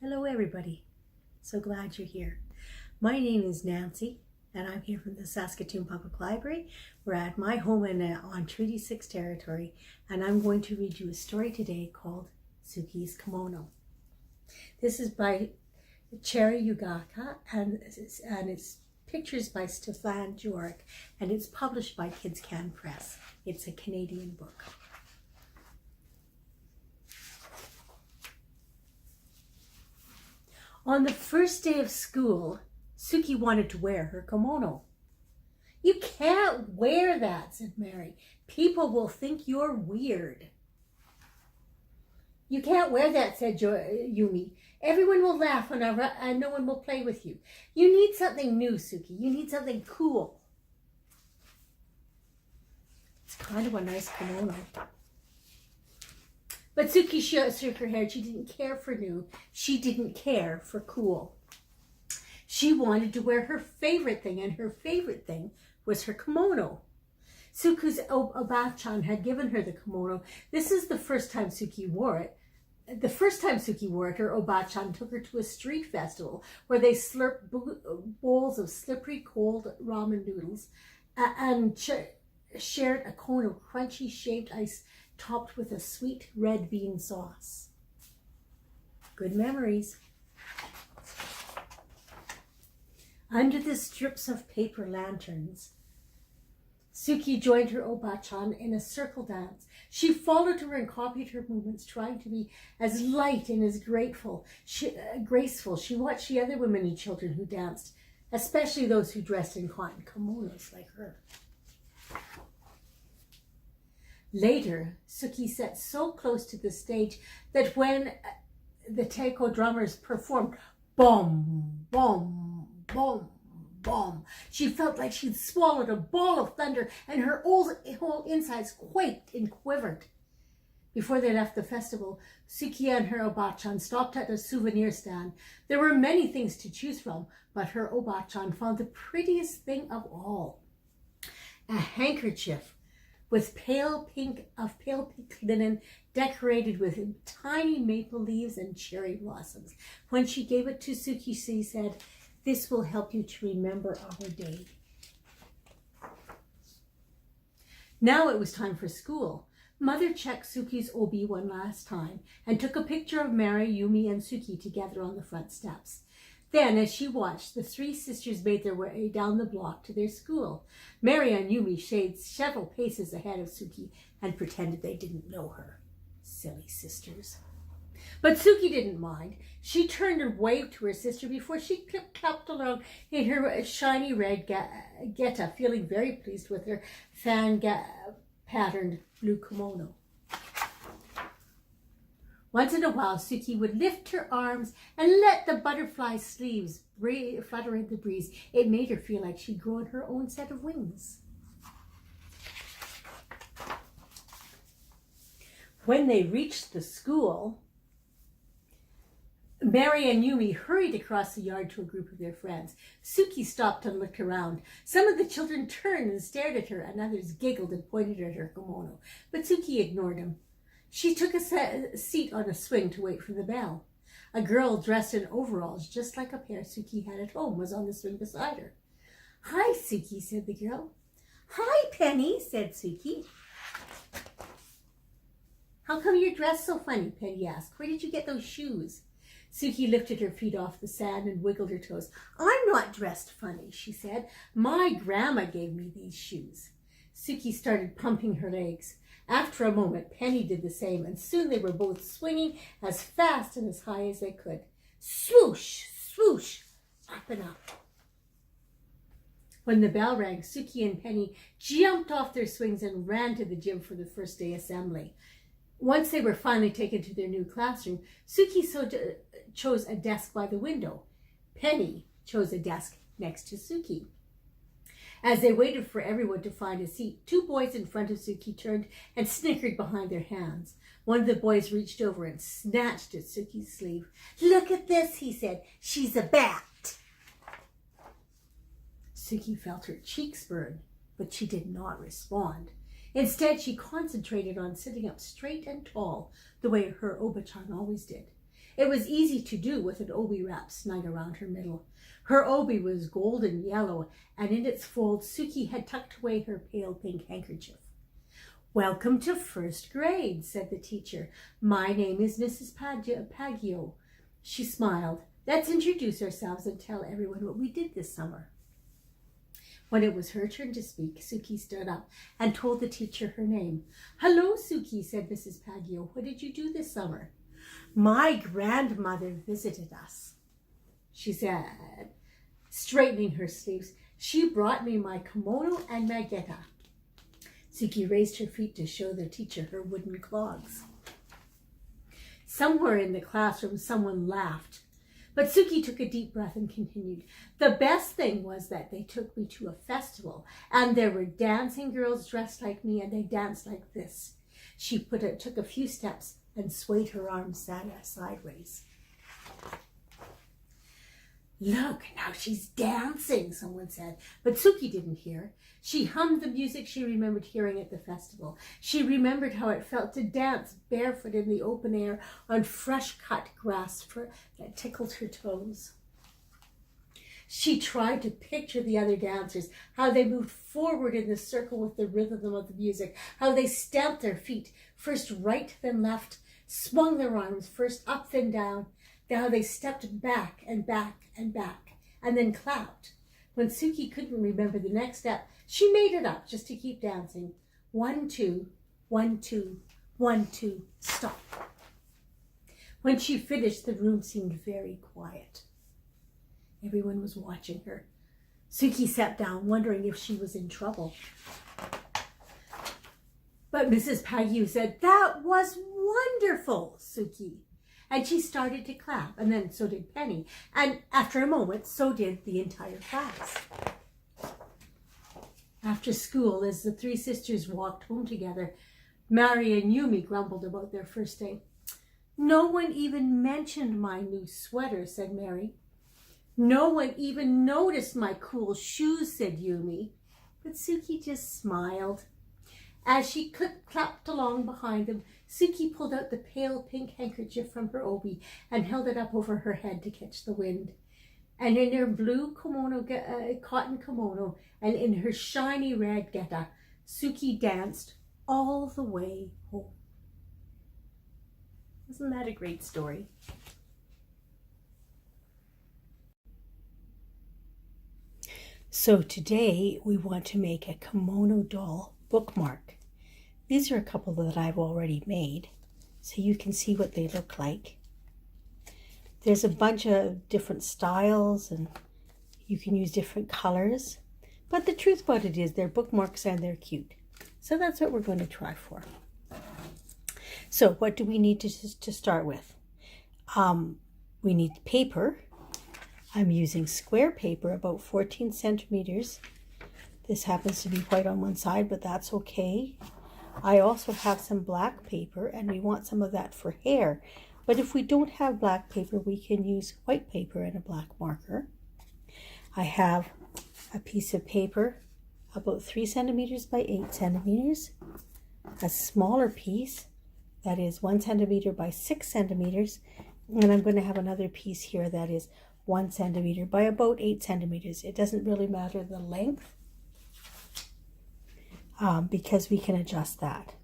Hello everybody, so glad you're here. My name is Nancy and I'm here from the Saskatoon Public Library. We're at my home on Treaty 6 territory, and I'm going to read you a story today called Suki's Kimono. This is by Chieri Uegaki and it's pictures by Stefan Jorek, and it's published by Kids Can Press. It's a Canadian book. On the first day of school, Suki wanted to wear her kimono. "You can't wear that," said Mary. "People will think you're weird." "You can't wear that," said Yumi. "Everyone will laugh and no one will play with you. You need something new, Suki. You need something cool." It's kind of a nice kimono. But Suki shook her head. She didn't care for new. She didn't care for cool. She wanted to wear her favorite thing, and her favorite thing was her kimono. Suki's Obachan had given her the kimono. This is the first time Suki wore it. The first time Suki wore it, her Obachan took her to a street festival where they slurped bowls of slippery, cold ramen noodles and shared a cone of crunchy shaved ice topped with a sweet red bean sauce. Good memories. Under the strips of paper lanterns, Suki joined her Obachan in a circle dance. She followed her and copied her movements, trying to be as light and as graceful. She watched the other women and children who danced, especially those who dressed in cotton kimonos like her. Later, Suki sat so close to the stage that when the taiko drummers performed boom, boom, boom, boom, she felt like she'd swallowed a ball of thunder and her whole insides quaked and quivered. Before they left the festival, Suki and her Obachan stopped at a souvenir stand. There were many things to choose from, but her Obachan found the prettiest thing of all: a handkerchief with pale pink linen decorated with tiny maple leaves and cherry blossoms. When she gave it to Suki, she said, "This will help you to remember our day." Now it was time for school. Mother checked Suki's obi one last time and took a picture of Mary, Yumi, and Suki together on the front steps. Then, as she watched, the three sisters made their way down the block to their school. Mary and Yumi stayed several paces ahead of Suki and pretended they didn't know her. Silly sisters. But Suki didn't mind. She turned and waved to her sister before she clapped along in her shiny red geta, feeling very pleased with her fan-patterned blue kimono. Once in a while, Suki would lift her arms and let the butterfly sleeves flutter in the breeze. It made her feel like she'd grown her own set of wings. When they reached the school, Mary and Yumi hurried across the yard to a group of their friends. Suki stopped and looked around. Some of the children turned and stared at her, and others giggled and pointed at her kimono. But Suki ignored them. She took a seat on a swing to wait for the bell. A girl dressed in overalls, just like a pair Suki had at home, was on the swing beside her. "Hi, Suki," said the girl. "Hi, Penny," said Suki. "How come you're dressed so funny?" Penny asked. "Where did you get those shoes?" Suki lifted her feet off the sand and wiggled her toes. "I'm not dressed funny," she said. "My grandma gave me these shoes." Suki started pumping her legs. After a moment, Penny did the same, and soon they were both swinging as fast and as high as they could. Swoosh, swoosh, up and up. When the bell rang, Suki and Penny jumped off their swings and ran to the gym for the first day assembly. Once they were finally taken to their new classroom, Suki chose a desk by the window. Penny chose a desk next to Suki. As they waited for everyone to find a seat, two boys in front of Suki turned and snickered behind their hands. One of the boys reached over and snatched at Suki's sleeve. "Look at this," he said. "She's a bat." Suki felt her cheeks burn, but she did not respond. Instead, she concentrated on sitting up straight and tall, the way her Obachan always did. It was easy to do with an obi wrap snug around her middle. Her obi was golden yellow, and in its folds Suki had tucked away her pale pink handkerchief. "Welcome to first grade," said the teacher. "My name is Mrs. Paggio." She smiled. "Let's introduce ourselves and tell everyone what we did this summer." When it was her turn to speak, Suki stood up and told the teacher her name. "Hello, Suki," said Mrs. Paggio. "What did you do this summer?" "My grandmother visited us," she said, straightening her sleeves. "She brought me my kimono and my geta." Suki raised her feet to show the teacher her wooden clogs. Somewhere in the classroom, someone laughed. But Suki took a deep breath and continued. "The best thing was that they took me to a festival, and there were dancing girls dressed like me, and they danced like this." She took a few steps and swayed her arms sideways. "Look, now she's dancing," someone said. But Suki didn't hear. She hummed the music she remembered hearing at the festival. She remembered how it felt to dance barefoot in the open air on fresh-cut grass that tickled her toes. She tried to picture the other dancers, how they moved forward in the circle with the rhythm of the music, how they stamped their feet, first right, then left, swung their arms, first up, then down, how they stepped back and back and back, and then clapped. When Suki couldn't remember the next step, she made it up just to keep dancing. 1, 2, 1, 2, 1, 2, stop. When she finished, the room seemed very quiet. Everyone was watching her. Suki sat down, wondering if she was in trouble. But Mrs. Paggio said, "That was wonderful, Suki." And she started to clap, and then so did Penny. And after a moment, so did the entire class. After school, as the three sisters walked home together, Mary and Yumi grumbled about their first day. "No one even mentioned my new sweater," said Mary. "No one even noticed my cool shoes," said Yumi. But Suki just smiled. As she clapped along behind them, Suki pulled out the pale pink handkerchief from her obi and held it up over her head to catch the wind. And in her blue cotton kimono and in her shiny red geta, Suki danced all the way home. Isn't that a great story? So today we want to make a kimono doll bookmark. These are a couple that I've already made, so you can see what they look like. There's a bunch of different styles and you can use different colors, but the truth about it is they're bookmarks and they're cute. So that's what we're going to try for. So what do we need to start with? We need paper. I'm using square paper, about 14 centimeters. This happens to be white on one side, but that's okay. I also have some black paper, and we want some of that for hair. But if we don't have black paper, we can use white paper and a black marker. I have a piece of paper about 3 centimeters by 8 centimeters. A smaller piece that is 1 centimeter by 6 centimeters. And I'm going to have another piece here that is 1 centimeter by about 8 centimeters. It doesn't really matter the length because we can adjust that.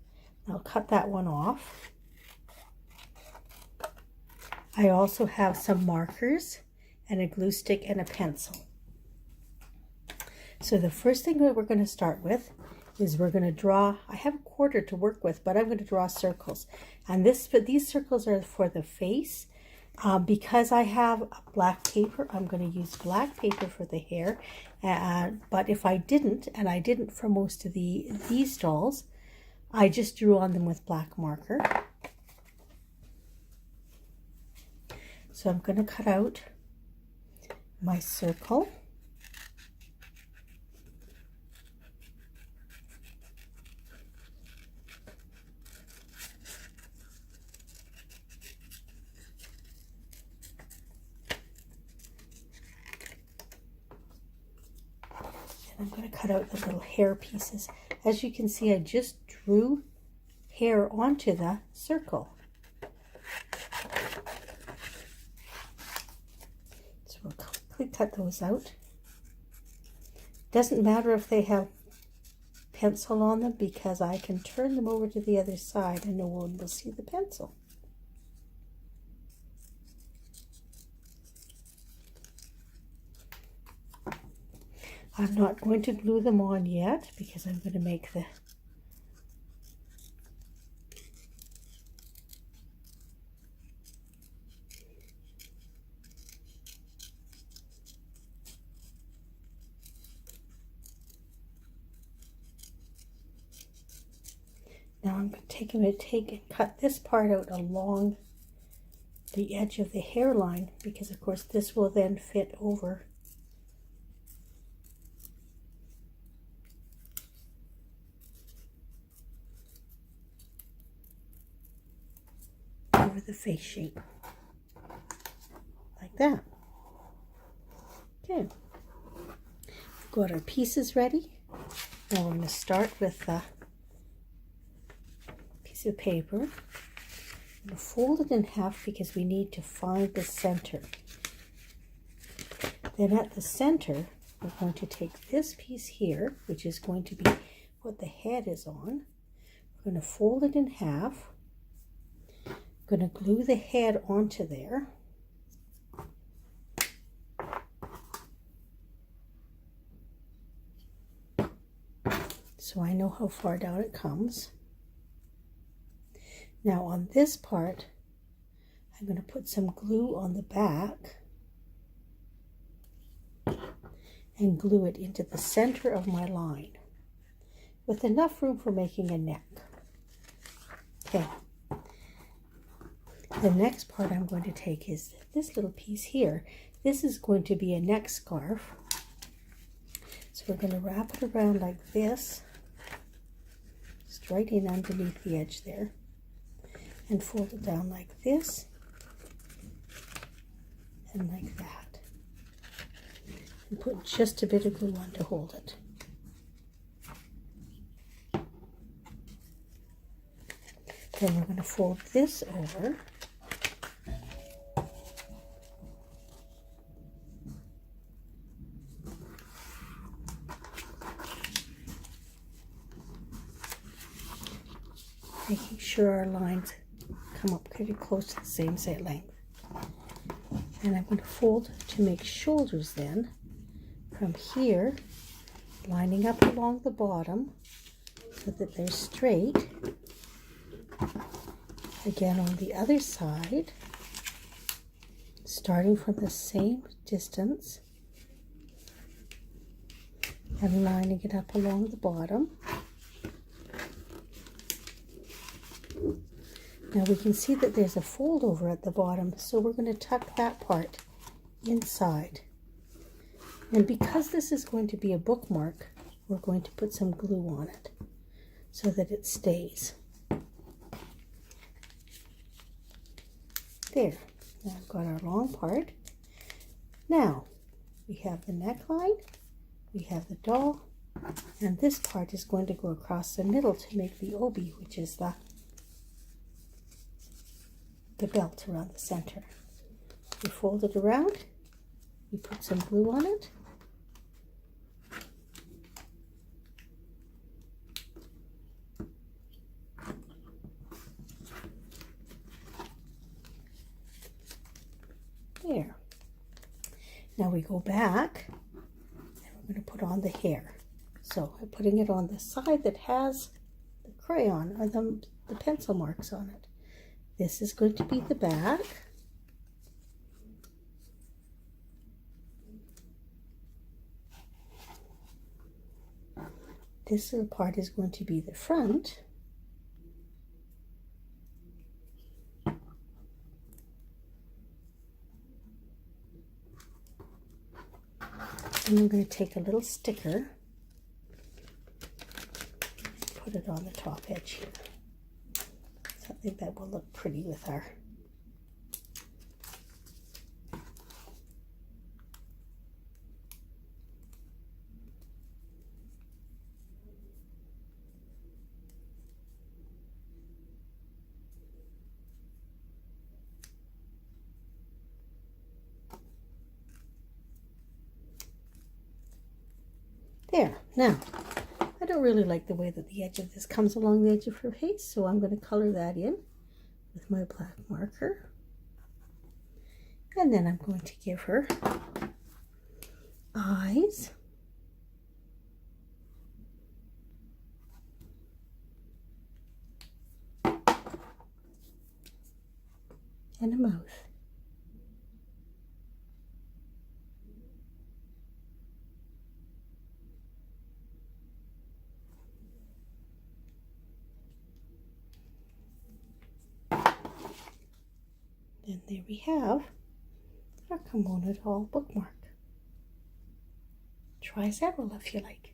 I'll cut that one off. I also have some markers and a glue stick and a pencil. So the first thing that we're going to start with is we're going to draw, I have a quarter to work with, but I'm going to draw circles. And these circles are for the face. Because I have black paper, I'm going to use black paper for the hair. But if I didn't, and I didn't for most of these dolls, I just drew on them with black marker. So I'm going to cut out my circle. I'm going to cut out the little hair pieces. As you can see, I just drew hair onto the circle. quickly cut those out. Doesn't matter if they have pencil on them because I can turn them over to the other side and no one will see the pencil. I'm not going to glue them on yet because I'm going to make the Now I'm going to take and cut this part out along the edge of the hairline because of course this will then fit over the face shape like that. Okay, we've got our pieces ready. Now we're going to start with a piece of paper. I'm going to fold it in half because we need to find the center. Then at the center we're going to take this piece here, which is going to be what the head is on. We're going to fold it in half. Going to glue the head onto there. So I know how far down it comes. Now on this part, I'm going to put some glue on the back and glue it into the center of my line with enough room for making a neck. Okay. The next part I'm going to take is this little piece here. This is going to be a neck scarf. So we're going to wrap it around like this, just right in underneath the edge there, and fold it down like this and like that. And put just a bit of glue on to hold it. Then we're going to fold this over. Making sure our lines come up pretty close to the same length. And I'm going to fold to make shoulders then from here, lining up along the bottom so that they're straight. Again on the other side, starting from the same distance and lining it up along the bottom. Now we can see that there's a fold over at the bottom, so we're going to tuck that part inside. And because this is going to be a bookmark, we're going to put some glue on it so that it stays. There. Now I've got our long part. Now we have the neckline, we have the doll, and this part is going to go across the middle to make the obi, which is the belt around the center. We fold it around, we put some glue on it, there. Now we go back and we're going to put on the hair. So I'm putting it on the side that has the crayon or the pencil marks on it. This is going to be the back. This little part is going to be the front. And I'm going to take a little sticker, put it on the top edge here. So I think that will look pretty with our There. Now, I don't really like the way that the edge of this comes along the edge of her face, so I'm going to color that in with my black marker. And then I'm going to give her eyes. And a mouth. And there we have our kimono doll bookmark. Try several if you like.